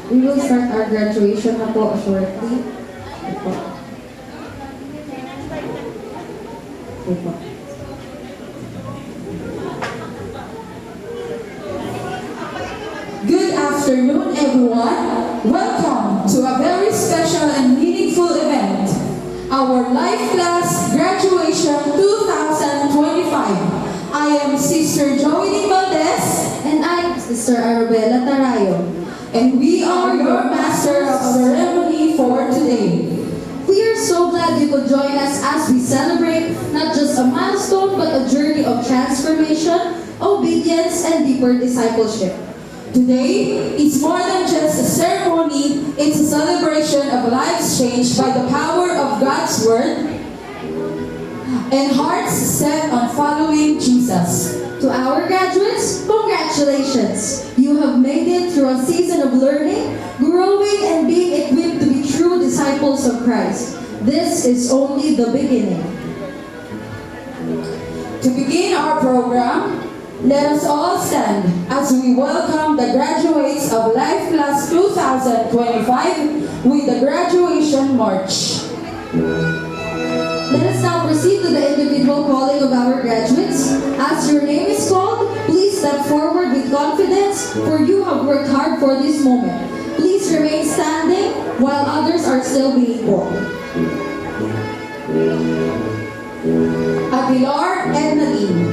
We will start our graduation na po shortly. Ito. Ito. Good afternoon, everyone. Welcome to a very special and meaningful event, our Life Class Graduation 2025. I am Sister Joey Valdez, And I'm Sister Arabella Tarayo. and we are your Master of Ceremony for today. We are so glad you could join us as we celebrate not just a milestone but a journey of transformation, obedience, and deeper discipleship. Today is more than just a ceremony, it's a celebration of lives changed by the power of God's Word and hearts set on following Jesus. To our graduates, congratulations! You have made it through a season of learning, growing, and being equipped to be true disciples of Christ. This is only the beginning. To begin our program, let us all stand as we welcome the graduates of Life Class 2025 with the Graduation March. Let us now proceed to the individual calling of our graduates. As your name is called, please step forward with confidence, for you have worked hard for this moment. Please remain standing while others are still being called. Aguilar Ednaline,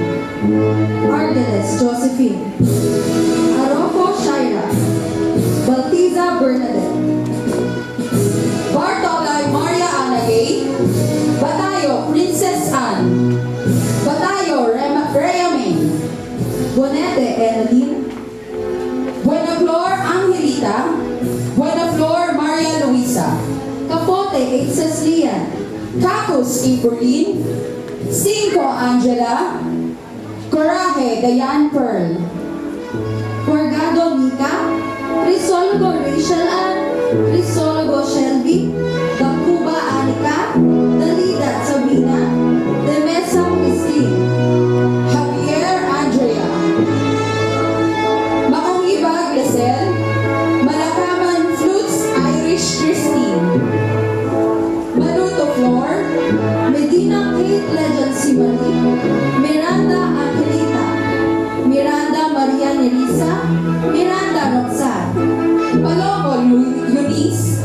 Ardeles Josephine, Arofo Shaira, Baltiza Bernadette, Bartolay Maria Anagay, Batayo Princess Anne, Batayo Rhea May, Bonete Enaline, Buenaflor Angelita, Buenaflor Maria Luisa, Capote Aces Lian, Cacus Ibrahim, Cinco Angela, Coraje Dayan Pearl, Guardado Mika, Crisologo Rachel Ann, Crisologo Shelby, Dakuba Anika, Dalida Sabina, Demesa Christine, Javier Andrea, Makangibag Lesel, Malakaman Flutes Irish Christine, Manuto Flor, Medina Kate Legend Simali, Miranda Angelita, Miranda Maria Nerissa, Miranda Roxanne, Palombo Eunice,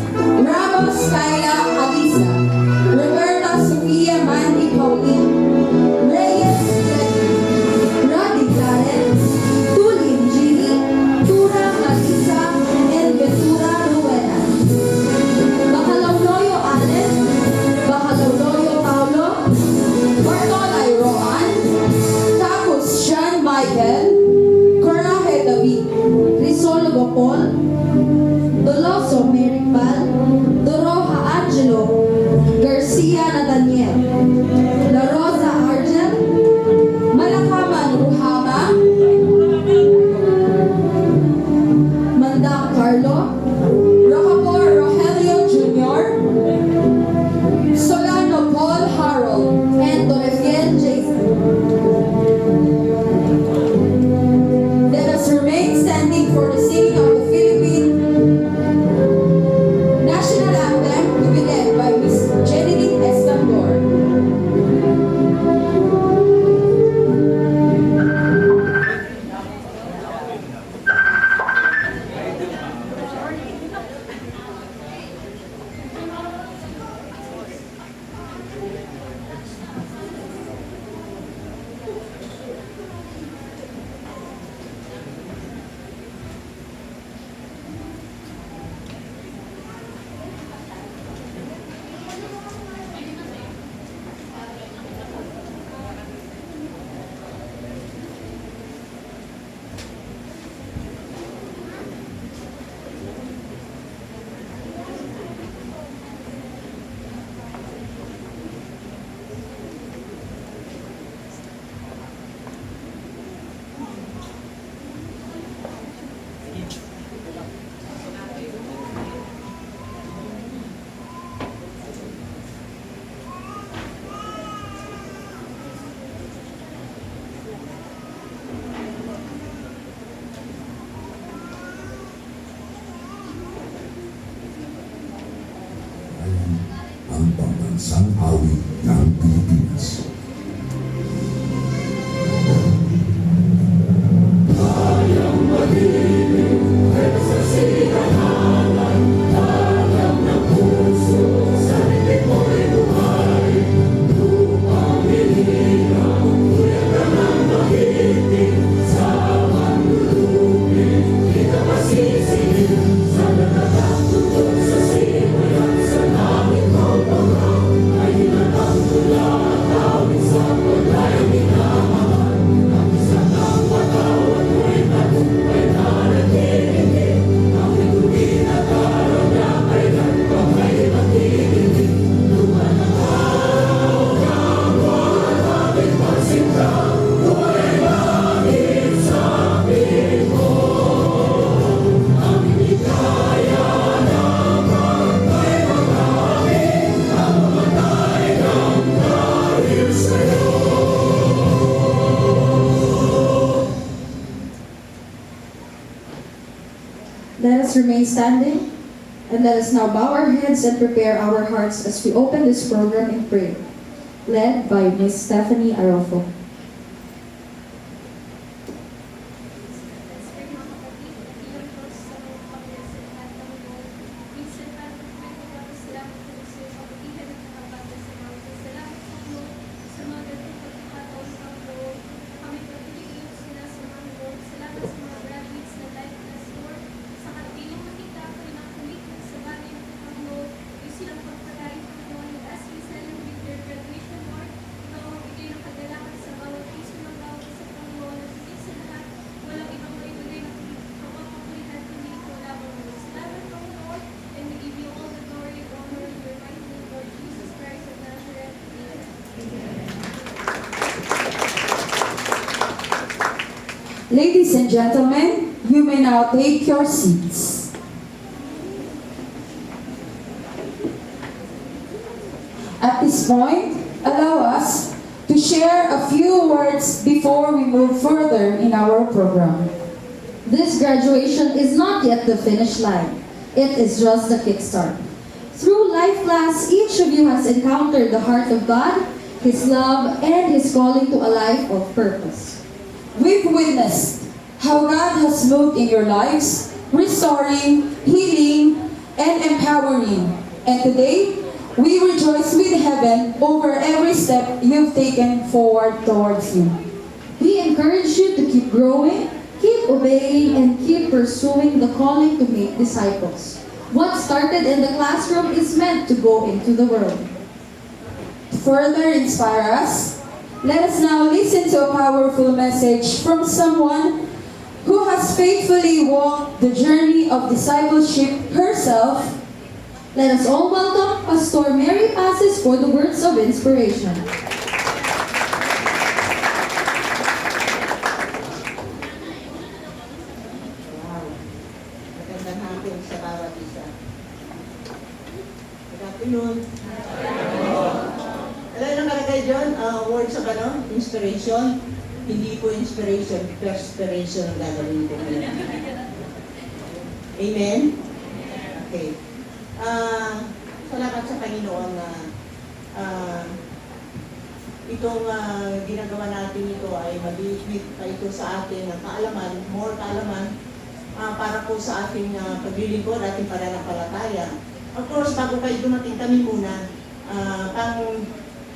pambansang awit ng Pilipinas. Let us remain standing, and let us now bow our heads and prepare our hearts as we open this program in prayer, led by Miss Stephanie Arofo. Ladies and gentlemen, you may now take your seats. At this point, allow us to share a few words before we move further in our program. This graduation is not yet the finish line. It is just the kickstart. Through Life Class, each of you has encountered the heart of God, His love, and His calling to a life of purpose. We've witnessed how God has moved in your lives, restoring, healing, and empowering. And today, we rejoice with heaven over every step you've taken forward towards Him. We encourage you to keep growing, keep obeying, and keep pursuing the calling to make disciples. What started in the classroom is meant to go into the world. To further inspire us, let us now listen to a powerful message from someone who has faithfully walked the journey of discipleship herself. Let us all welcome Pastor Mary Pases for the words of inspiration. Wow. Magandang hapon sa bawat isa. Good afternoon. Alam na nakalagay dyan, words of inspiration. Hindi po inspiration, perspiration ang gagawin ko ngayon. Amen? Okay. Salamat sa Panginoon na itong ginagawa natin ito ay mag-iigit pa ito sa atin ng kaalaman, more kaalaman, para po sa ating paglilingkod, ating pananampalataya. Of course, bago kayo dumating kami muna, pang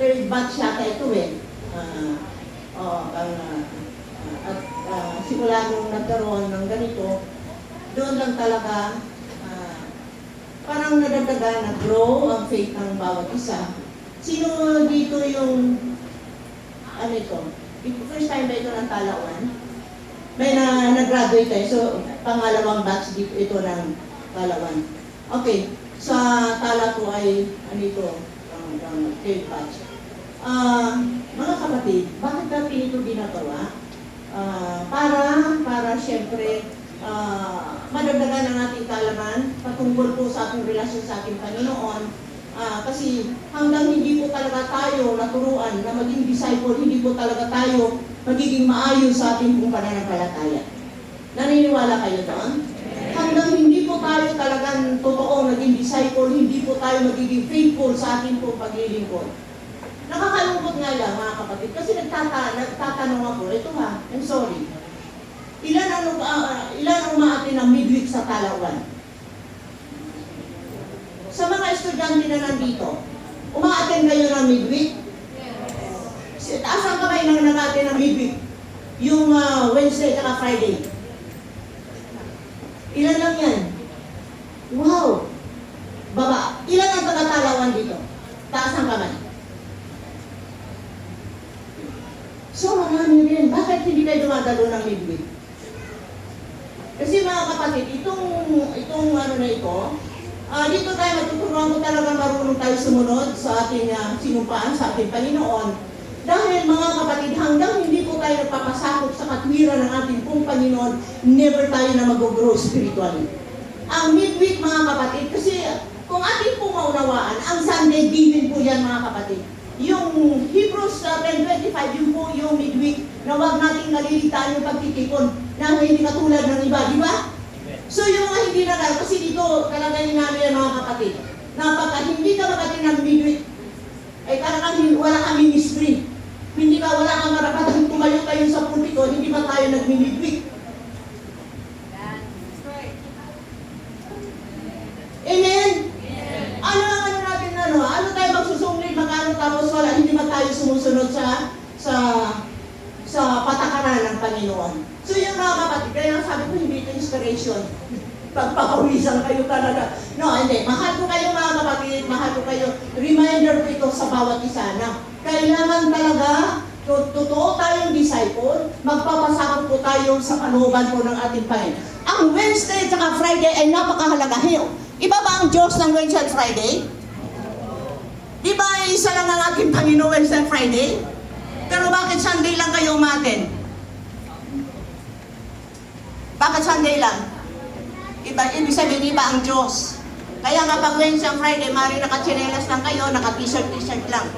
third batch yata ito eh. Simula nung nagkaroon ng ganito, doon lang talaga parang nadagdagan, nag-grow ang faith ng bawat isa. Sino dito yung, ano ito, first time ba ito ng Talawan? May nag-graduate tayo, so pangalawang batch dito ito ng Talawan. Okay, sa Tala ko ay, ano ito, third batch. Mga kapatid, bakit natin ito ginagawa? Para syempre, madagdagan ang ating kaalaman patungkol po sa ating relasyon sa ating Panginoon. Kasi hanggang hindi po talaga tayo naturuan na maging disciple, hindi po talaga tayo magiging maayos sa ating pananampalataya. Naniniwala kayo doon? Hanggang hindi po tayo talagang totoo naging disciple, hindi po tayo magiging faithful sa ating pong paglilingkod. Nakakalungkot nga lang mga kapatid, kasi nagtatanong ako, ito ha, I'm sorry. Ilan ang umaatin ng midweek sa Talawan? Sa mga estudyante na nandito, umaatin kayo ng midweek? Taas ang kamay nang nag-atin ng midweek. Yung Wednesday at Friday. Ilan lang yan? Wow! Baba. Ilan ang taga-Talawan dito? Taas ang kamay. So, marami rin. Bakit hindi kayo dumadalo ng midweek? Kasi mga kapatid, itong ano na ito, dito tayo matuturuan ko talaga marunong tayo sumunod sa ating sinumpaan, sa ating Panginoon. Dahil mga kapatid, hanggang hindi po tayo nagpapasakop sa katwiran ng ating pong Panginoon, never tayo na mag-grow spiritually. Ang midweek mga kapatid, kasi kung ating pong maunawaan, ang Sunday given po yan mga kapatid. Yung Hebrews 10:25, yun po yung midweek na huwag nating nalilitaan yung pagtitipon na hindi katulad ng iba, di ba? So yung mga hindi nagal, kasi dito talaga yung namin yan mga kapatid, napaka hindi ka makatin ng midweek, ay talagang wala kang ministry. Hindi ka, wala kang marapatan tumayo tayo sa pulpito, hindi ba tayo nag-midweek? Amen? Ano natin ano tayo magsusumlit, magano tapos wala, hindi ba tayo sumusunod sa patakaran ng Panginoon? So yung mga kapatid, kaya sabi ko hindi ito inspiration. Pagpapawisan kayo talaga. No, hindi. Mahal ko kayo mga kapatid, mahal ko kayo. Reminder ko ito sa bawat isa na kailangan talaga totoo tayong disciple, magpapasakot po tayo sa kalooban po ng ating Panginoon. Ang Wednesday at Friday ay napakahalaga. Iba ba ang Diyos ng Wednesday at Friday? Di ba isa lang ang ating Panginoon Wednesday at Friday? Pero bakit Sunday lang kayo umaten? Bakit Sunday lang? Ibig sabihin, iba ang Diyos. Kaya nga pag Wednesday at Friday, mari naka-chinelas lang kayo, naka-t-shirt lang.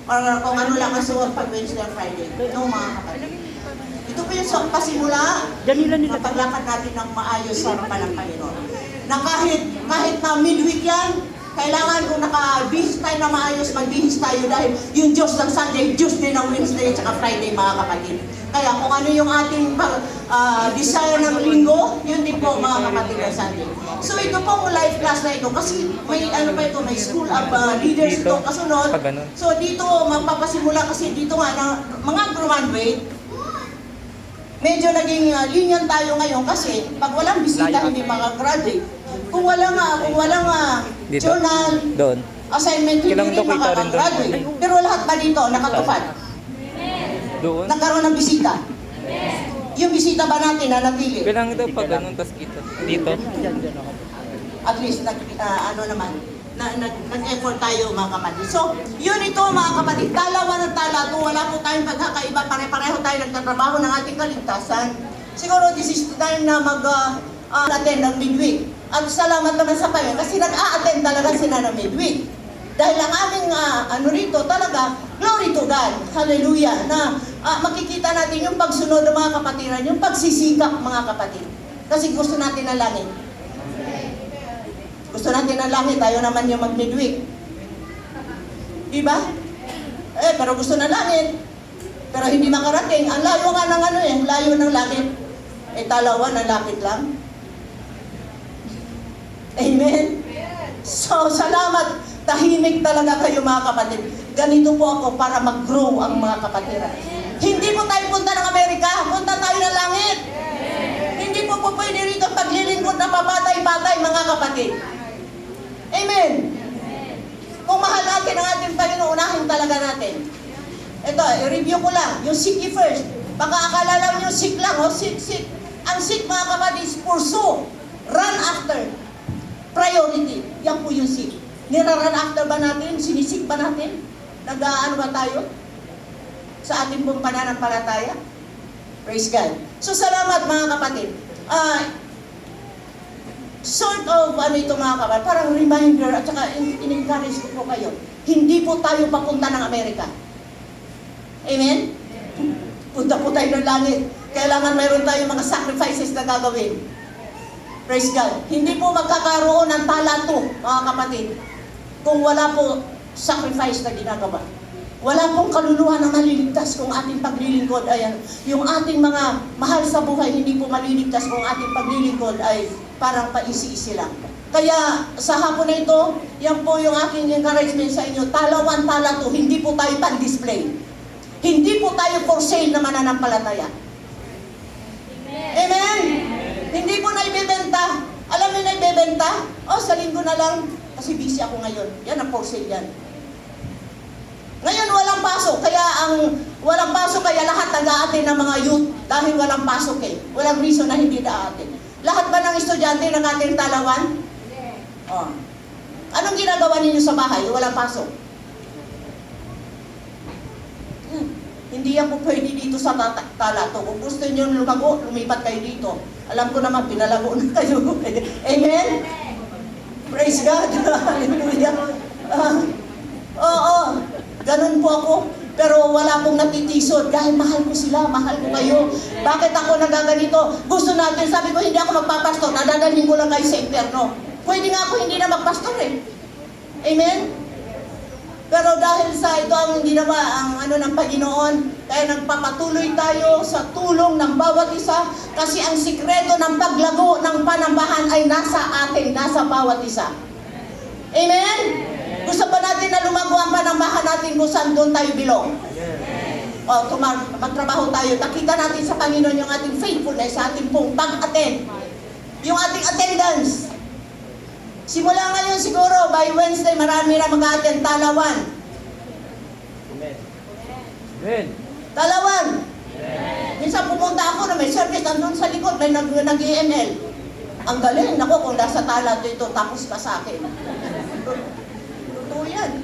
Or kung ano lang ang suot pag Wednesday at Friday. No, mga kapatid. Ito po yung pasimula na paglakad natin ng maayos sa harapan ng Panginoon. Na kahit na midweek yan, kailangan kung naka-bihis tayo na maayos, mag-bihis tayo dahil yung Diyos ng Sunday, Diyos din ng Wednesday at Friday, mga kapatid. Kaya kung ano yung ating desire ng linggo, yun din po mga kapatid ng Sunday. So ito po live class na ito, kasi may ano pa ito, may school of leaders ito kasunod. So dito magpapasimula kasi dito nga ng mga graduate, medyo naging lenient tayo ngayon kasi pag walang bisita hindi makagraduate. Kung walang journal, assignment, hindi rin makagraduate. Pero lahat ba dito nakatupad? Doon? Nagkaroon ng bisita? Yung bisita ba natin na napili? Kailangan daw pag ganun, tas dito. Dito? At least nag-effort tayo mga kapatid. So, yun ito mga kapatid, talawan ng tala ito, wala po tayong pagkakaiba, pare-pareho tayo nagtatrabaho ng ating kaligtasan. Siguro this is the time na attend ng midweek. At salamat naman sa Panginoon kasi nag-a-attend talaga sila ng midweek. Dahil ang aming rito talaga, glory to God, hallelujah, na makikita natin yung pagsunod ng mga kapatiran, yung pagsisikap mga kapatid. Kasi gusto natin ng langit. Gusto natin ng langit, tayo naman yung mag-midweek. Diba? Pero gusto ng langit. Pero hindi makarating. Ang layo nga ng layo ng langit. Talawan, ang lapit lang. Amen? So, salamat. Tahimik talaga kayo mga kapatid. Ganito po ako para mag-grow ang mga kapatiran. Hindi po tayo punta ng Amerika. Punta tayo ng langit. Hindi po pwede rito paglilingkod na papatay-patay mga kapatid. Amen. Kung mahal natin ang ating Panginoon, unahin talaga natin. Ito, i-review ko lang. Yung seek ye first. Baka akala lang yung seek lang. Seek. Ang seek mga kapatid is pursue. Run after. Priority. Yan po yung seek. Nira-run after ba natin? Sinisik ba natin? Nag-aano ba tayo? Sa ating pong pananampalataya? Praise God. So, salamat mga kapatid. Sort of ito mga kapatid, parang reminder at saka in-encourage ko po kayo. Hindi po tayo papunta ng Amerika. Amen? Punta po tayo ng langit. Kailangan mayroon tayong mga sacrifices na gagawin. Praise God. Hindi po magkakaroon ng talato, mga kapatid, kung wala po sacrifice na ginagawa. Wala pong kaluluwa na maliligtas kung ating paglilingkod ay yung ating mga mahal sa buhay hindi po maliligtas kung ating paglilingkod ay parang paisi-isi lang. Kaya sa hapon na ito, yan po yung aking encouragement sa inyo. Talawan talato, hindi po tayo pan-display. Hindi po tayo for sale na mananampalataya. Amen? Hindi po na ibebenta. Alam niyo na ibebenta? O, sa linggo na lang. Kasi busy ako ngayon. Yan ang for sale yan. Ngayon walang pasok, kaya lahat nag-aatin ng mga youth dahil walang pasok eh. Walang reason na hindi na-aatin. Lahat ba ng estudyante ng ating talawan? Oh. Anong ginagawa ninyo sa bahay? Walang pasok. Hindi ako pwede dito sa talato. Kung gusto niyo lumago, lumipat kayo dito. Alam ko naman, pinalago na kayo. Amen? Praise God. Hallelujah. Oo. Ganun po ako, pero wala pong natitisod dahil mahal ko sila, mahal ko kayo. Bakit ako nagaganito? Gusto natin, sabi ko, hindi ako magpapastor, nadadalhin ko lang kayo sa impyerno. Pwede nga ako hindi na magpastor eh. Amen? Pero dahil sa ito ang ginawa, ang ng Panginoon, kaya nagpapatuloy tayo sa tulong ng bawat isa, kasi ang sikreto ng paglago ng panambahan ay nasa atin, nasa bawat isa. Amen? Gusto ba natin na lumago ang panambahan natin kung saan doon tayo bilong? O, magtrabaho tayo. Nakita natin sa Panginoon yung ating faithfulness, sa ating pong pag-attend. Yung ating attendance. Simula ngayon siguro, by Wednesday, marami na mag-attend. Talawan. Amen. Talawan. Minsan pumunta ako na may service, andun sa likod, may nag-EML. Ang galing, nako, kung nasa talato ito, tapos ka sa akin. Totoo yan.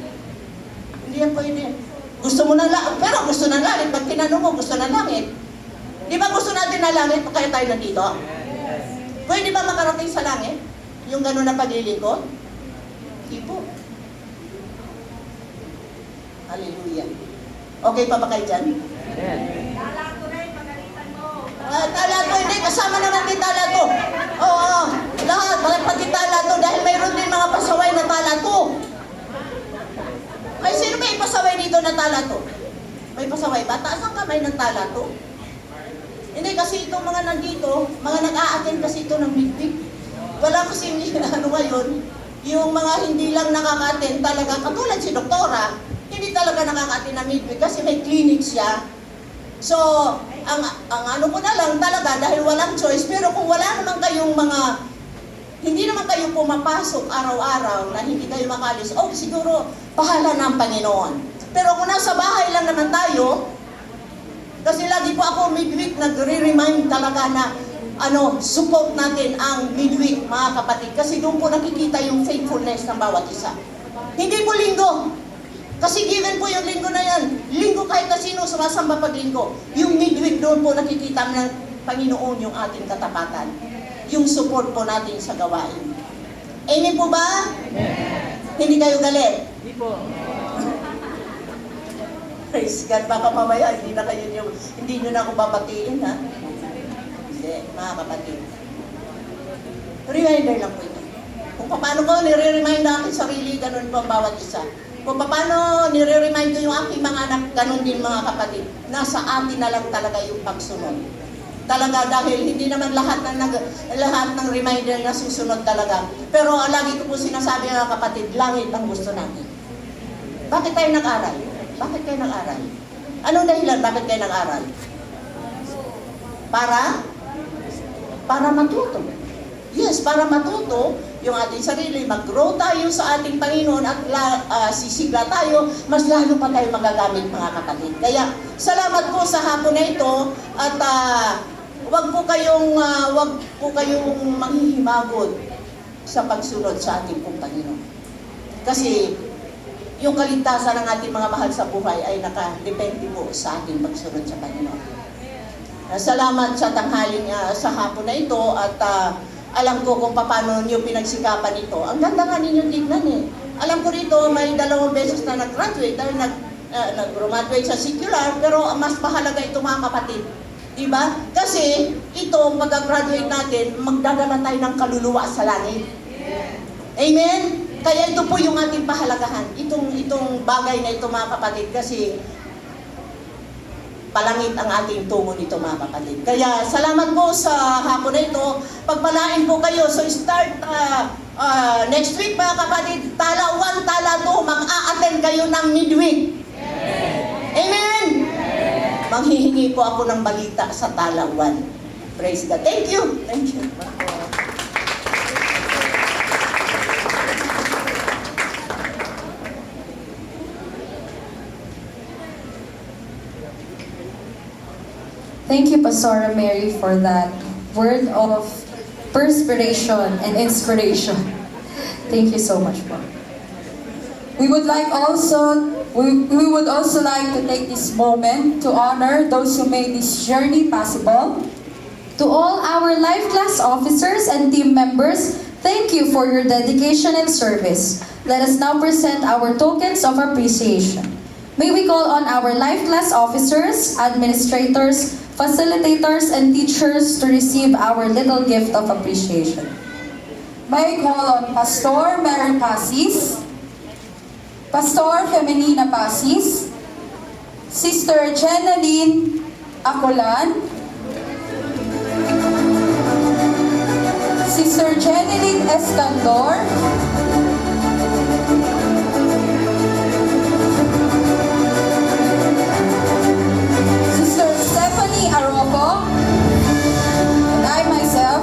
Hindi yan pwede. Gusto mo na langit, pero gusto na langit. Pag tinanong mo, gusto na langit. Di ba gusto natin na langit, kaya tayo nandito? Pwede ba makarating sa langit? Yung gano'n na paglilingkod? Hindi po. Hallelujah. Okay pa ba kayo dyan? Amen. Talato, hindi. Kasama naman din talato. Oo. Lahat. Pati talato. Dahil mayroon din mga pasaway na talato. Ay, sino may pasaway dito na talato? May pasaway ba? Taas ang kamay ng talato. Hindi, kasi itong mga nandito, mga nag-a-attend kasi ito ng midweek. Wala kasi ngayon, yung mga hindi lang nakaka-attend talaga, katulad si Doktora, hindi talaga nakaka-attend ng midweek kasi may clinic siya. So, ang ano ko na lang talaga dahil walang choice, pero kung wala naman kayong mga, hindi naman kayo pumapasok araw-araw na hindi kayo makalis, oh siguro, bahala na ang Panginoon. Pero kung nasa bahay lang naman tayo, kasi lagi po ako midweek nagre-remind talaga na support natin ang midweek mga kapatid. Kasi doon po nakikita yung faithfulness ng bawat isa. Hindi po linggo. Kasi given po yung linggo na yan. Linggo kahit na sino sumasamba pag linggo. Yung midweek doon po nakikita ng Panginoon yung ating katapatan. Yung support po natin sa gawain. Amen po ba? Amen. Hindi kayo galit? Hindi po. Praise God. Baka mamaya hindi nyo na ako babatiin ha. Hindi, mga kapatid. Reminder lang po ito. Kung paano ko nire-remind natin sarili, ganun po ang bawat isa. Kung paano nire-remind ko yung aking mga anak, ganun din mga kapatid. Nasa atin na lang talaga yung pagsunod. Talaga dahil hindi naman lahat ng reminder na susunod talaga. Pero lagi ko po sinasabi mga kapatid, langit ang gusto natin. Bakit tayo nag-aral? Bakit kayo nag-aral? Anong dahilan bakit kayo nag-aral? Para matuto. Yes, para matuto yung ating sarili, mag-grow tayo sa ating Panginoon at sisigla tayo, mas lalo pa tayo magagamit mga kapatid. Kaya salamat po sa hapon na ito at wag po kayong manghihimagod sa pagsunod sa ating pong Panginoon. Kasi yung kaligtasan ng ating mga mahal sa buhay ay nakadepende po sa ating pagsunod sa Panginoon. Salamat sa tanghaling sa hapon na ito at alam ko kung paano niyo pinagsikapan ito. Ang ganda nga ninyo tignan eh. Alam ko rito may 2 beses na nag-graduate dahil nag-graduate sa secular pero mas mahalaga ito mga kapatid. Diba? Kasi ito, pagka-graduate natin, magdadala tayo ng kaluluwa sa langit. Amen? Kaya ito po yung ating pahalagahan. Itong bagay na ito mga kapatid, kasi palangit ang ating tungo nito mga kapatid. Kaya salamat po sa hapon na ito. Pagpalain po kayo. So start next week mga kapatid, tala 1, tala 2, mag-a-attend kayo ng midweek. Amen! Manghihingi po ako ng balita sa tala 1. Praise God. Thank you. Thank you. Thank you, Pastora Mary, for that word of perspiration and inspiration. Thank you so much, po. We would also like to take this moment to honor those who made this journey possible. To all our Life Class officers and team members, thank you for your dedication and service. Let us now present our tokens of appreciation. May we call on our Life Class officers, administrators, facilitators, and teachers to receive our little gift of appreciation. May I call on Pastor Mary Pasis, Pastor Femenina Pasis, Sister Jenaline Acolan, Sister Jeneline Escandor, Sister Stephanie Aropo, and I myself,